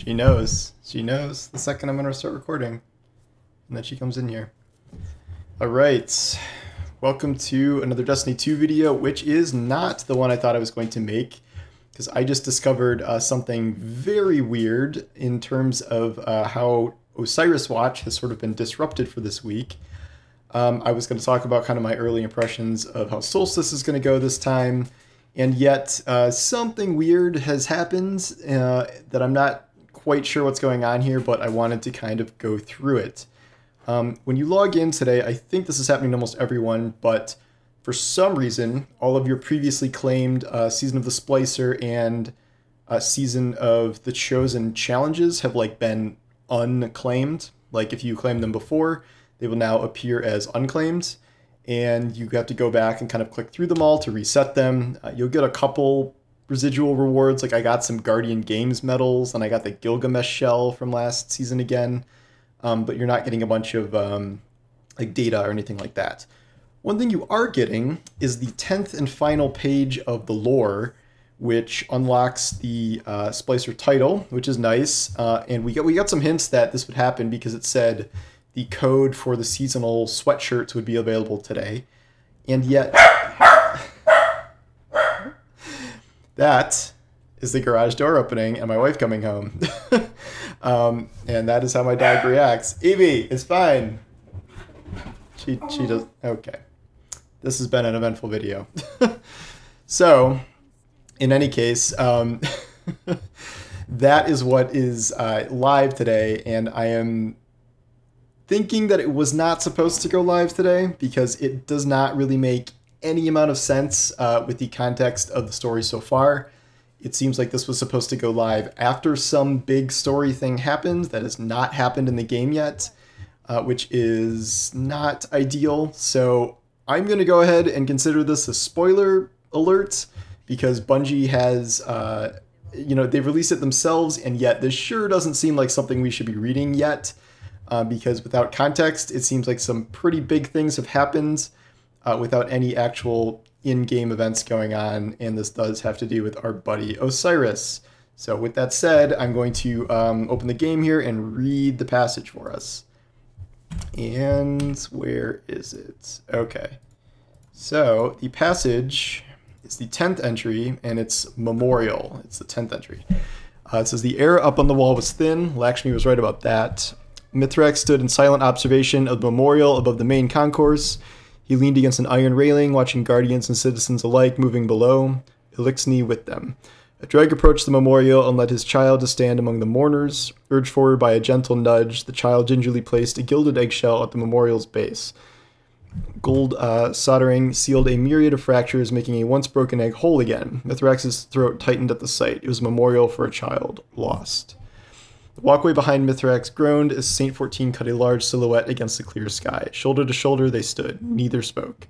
She knows. She knows the second I'm going to start recording. And then she comes in here. Alright. Welcome to another Destiny 2 video, which is not the one I thought I was going to make. Because I just discovered something very weird in terms of how Osiris Watch has sort of been disrupted for this week. I was going to talk about kind of my early impressions of how Solstice is going to go this time. And yet something weird has happened that I'm not quite sure what's going on here, but I wanted to kind of go through it. When you log in today, I think this is happening to almost everyone, but for some reason, all of your previously claimed Season of the Splicer and Season of the Chosen challenges have been unclaimed. Like if you claimed them before, they will now appear as unclaimed. And you have to go back and kind of click through them all to reset them. You'll get a couple residual rewards, like I got some Guardian Games medals, and I got the Gilgamesh shell from last season again. But you're not getting a bunch of like data or anything like that. One thing you are getting is the 10th and final page of the lore, which unlocks the Splicer title, which is nice. And we got some hints that this would happen because it said the code for the seasonal sweatshirts would be available today. And yet, that is the garage door opening and my wife coming home. And that is how my dog reacts. Evie, it's fine. She does, okay. This has been an eventful video. So, in any case, that is what is live today, and I am thinking that it was not supposed to go live today because it does not really make any amount of sense with the context of the story so far. It seems like this was supposed to go live after some big story thing happened that has not happened in the game yet, which is not ideal. So I'm going to go ahead and consider this a spoiler alert because Bungie has, they've released it themselves, and yet this sure doesn't seem like something we should be reading yet. Because without context, it seems like some pretty big things have happened without any actual in-game events going on, and this does have to do with our buddy Osiris. So with that said, I'm going to open the game here and read the passage for us. And where is it? Okay. So the passage is the 10th entry, and it's memorial. It's the 10th entry. It says, the air up on the wall was thin. Lakshmi was right about that. Mithrax stood in silent observation of the memorial above the main concourse. He leaned against an iron railing, watching guardians and citizens alike moving below, Elixni with them. A dreg approached the memorial and led his child to stand among the mourners. Urged forward by a gentle nudge, the child gingerly placed a gilded eggshell at the memorial's base. Gold soldering sealed a myriad of fractures, making a once-broken egg whole again. Mithrax's throat tightened at the sight. It was a memorial for a child lost. The walkway behind Mithrax groaned as Saint 14 cut a large silhouette against the clear sky. Shoulder to shoulder they stood. Neither spoke.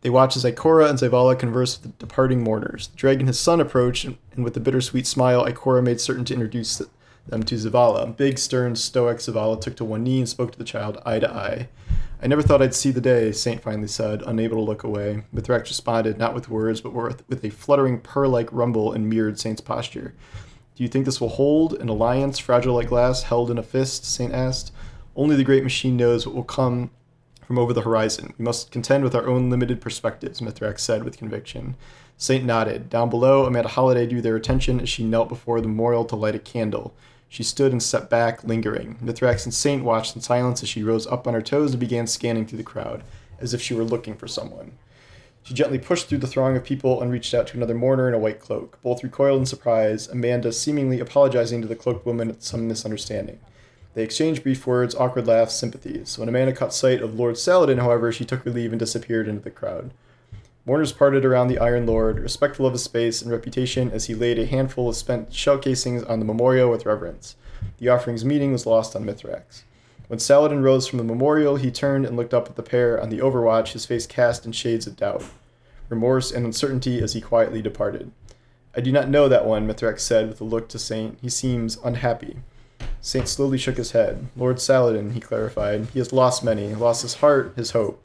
They watched as Ikora and Zavala conversed with the departing mourners. The dragon and his son approached, and with a bittersweet smile, Ikora made certain to introduce them to Zavala. Big, stern, stoic Zavala took to one knee and spoke to the child eye to eye. I never thought I'd see the day, Saint finally said, unable to look away. Mithrax responded, not with words, but with a fluttering purr-like rumble and mirrored Saint's posture. Do you think this will hold? An alliance, fragile like glass, held in a fist? Saint asked. Only the great machine knows what will come from over the horizon. We must contend with our own limited perspectives, Mithrax said with conviction. Saint nodded. Down below, Amanda Holliday drew their attention as she knelt before the memorial to light a candle. She stood and stepped back, lingering. Mithrax and Saint watched in silence as she rose up on her toes and began scanning through the crowd, as if she were looking for someone. She gently pushed through the throng of people and reached out to another mourner in a white cloak. Both recoiled in surprise, Amanda seemingly apologizing to the cloaked woman at some misunderstanding. They exchanged brief words, awkward laughs, sympathies. When Amanda caught sight of Lord Saladin, however, she took her leave and disappeared into the crowd. Mourners parted around the Iron Lord, respectful of his space and reputation, as he laid a handful of spent shell casings on the memorial with reverence. The offering's meaning was lost on Mithrax. When Saladin rose from the memorial, he turned and looked up at the pair on the overwatch, his face cast in shades of doubt, remorse, and uncertainty as he quietly departed. I do not know that one, Mithrax said with a look to Saint. He seems unhappy. Saint slowly shook his head. Lord Saladin, he clarified. He has lost many, lost his heart, his hope.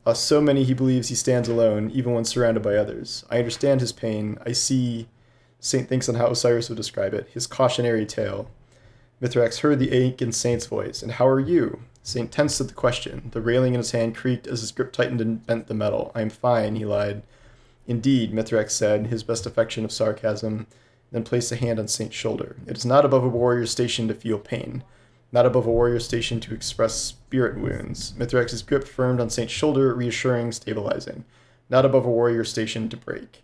Lost so many he believes he stands alone, even when surrounded by others. I understand his pain. I see, Saint thinks on how Osiris would describe it, his cautionary tale. Mithrax heard the ancient Saint's voice. And how are you? Saint tensed at the question. The railing in his hand creaked as his grip tightened and bent the metal. I'm fine, he lied. Indeed, Mithrax said, his best affection of sarcasm, then placed a hand on Saint's shoulder. It is not above a warrior's station to feel pain. Not above a warrior's station to express spirit wounds. Mithrax's grip firmed on Saint's shoulder, reassuring, stabilizing. Not above a warrior's station to break.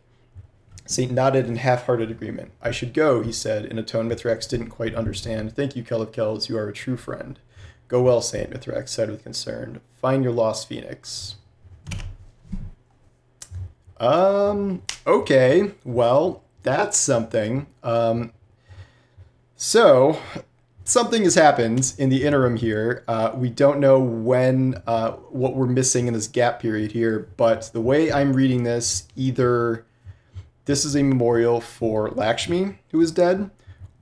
Saint nodded in half-hearted agreement. I should go, he said, in a tone Mithrax didn't quite understand. Thank you, Kell of Kells, you are a true friend. Go well, Saint, Mithrax said with concern. Find your lost phoenix. Okay, well, that's something. So, something has happened in the interim here. We don't know when, what we're missing in this gap period here, but the way I'm reading this, either this is a memorial for Lakshmi, who is dead,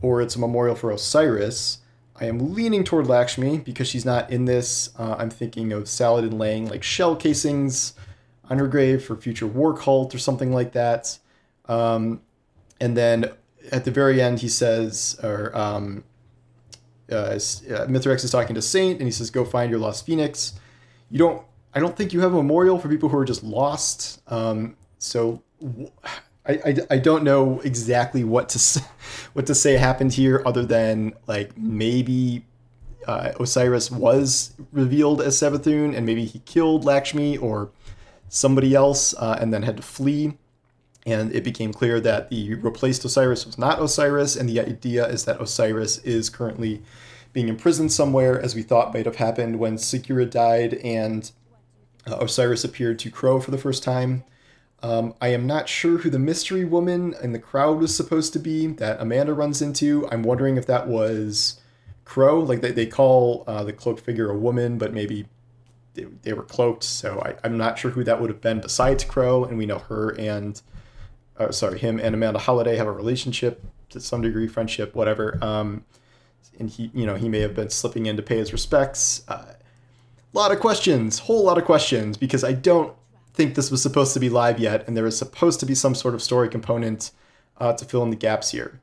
or it's a memorial for Osiris. I am leaning toward Lakshmi because she's not in this. I'm thinking of Saladin laying like shell casings on her grave for future war cult or something like that. And then at the very end, he says, or Mithrax is talking to Saint, and he says, "Go find your lost phoenix." I don't think you have a memorial for people who are just lost. So I don't know exactly what to say happened here, other than like maybe Osiris was revealed as Savathun, and maybe he killed Lakshmi or somebody else, and then had to flee. And it became clear that the replaced Osiris was not Osiris, and the idea is that Osiris is currently being imprisoned somewhere, as we thought might have happened when Segura died and Osiris appeared to Crow for the first time. I am not sure who the mystery woman in the crowd was supposed to be that Amanda runs into. I'm wondering if that was Crow. Like they call the cloaked figure a woman, but maybe they were cloaked. So I'm not sure who that would have been besides Crow. And we know him and Amanda Holliday have a relationship to some degree, friendship, whatever. And he may have been slipping in to pay his respects. Whole lot of questions, because I don't think this was supposed to be live yet, and there is supposed to be some sort of story component to fill in the gaps here.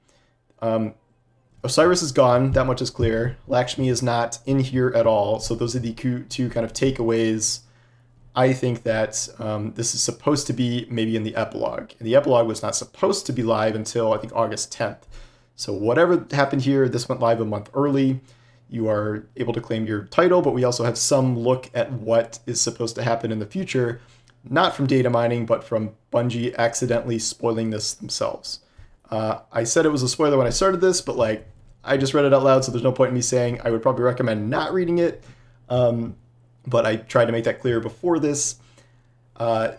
Osiris is gone, that much is clear. Lakshmi is not in here at all, so those are the two kind of takeaways. I think that this is supposed to be maybe in the epilogue. And the epilogue was not supposed to be live until, I think, August 10th. So whatever happened here, this went live a month early. You are able to claim your title, but we also have some look at what is supposed to happen in the future. Not from data mining, but from Bungie accidentally spoiling this themselves. I said it was a spoiler when I started this, but like I just read it out loud, so there's no point in me saying I would probably recommend not reading it. But I tried to make that clear before this.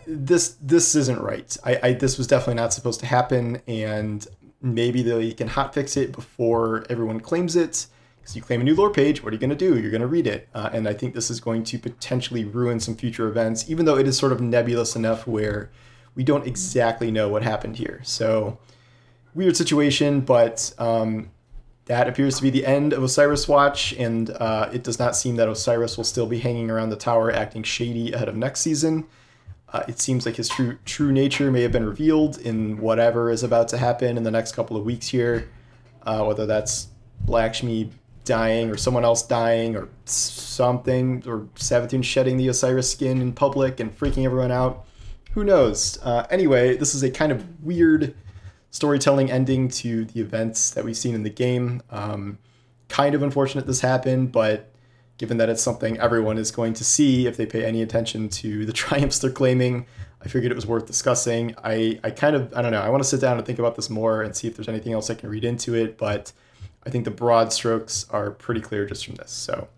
This isn't right. This was definitely not supposed to happen, and maybe they can hotfix it before everyone claims it. Because you claim a new lore page, what are you going to do? You're going to read it. And I think this is going to potentially ruin some future events, even though it is sort of nebulous enough where we don't exactly know what happened here. So, weird situation, but that appears to be the end of Osiris Watch, and it does not seem that Osiris will still be hanging around the tower acting shady ahead of next season. It seems like his true nature may have been revealed in whatever is about to happen in the next couple of weeks here, whether that's Lakshmi dying or someone else dying or something, or Savathun shedding the Osiris skin in public and freaking everyone out. Who knows? Anyway, this is a kind of weird storytelling ending to the events that we've seen in the game. Kind of unfortunate this happened, but given that it's something everyone is going to see if they pay any attention to the triumphs they're claiming, I figured it was worth discussing. I don't know, I want to sit down and think about this more and see if there's anything else I can read into it, but I think the broad strokes are pretty clear just from this. So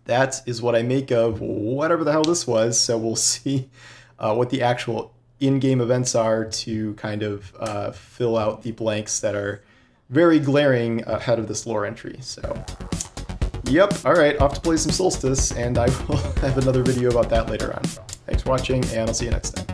that is what I make of whatever the hell this was. So we'll see what the actual in-game events are to kind of fill out the blanks that are very glaring ahead of this lore entry. So, yep, all right, off to play some Solstice, and I will have another video about that later on. Thanks for watching, and I'll see you next time.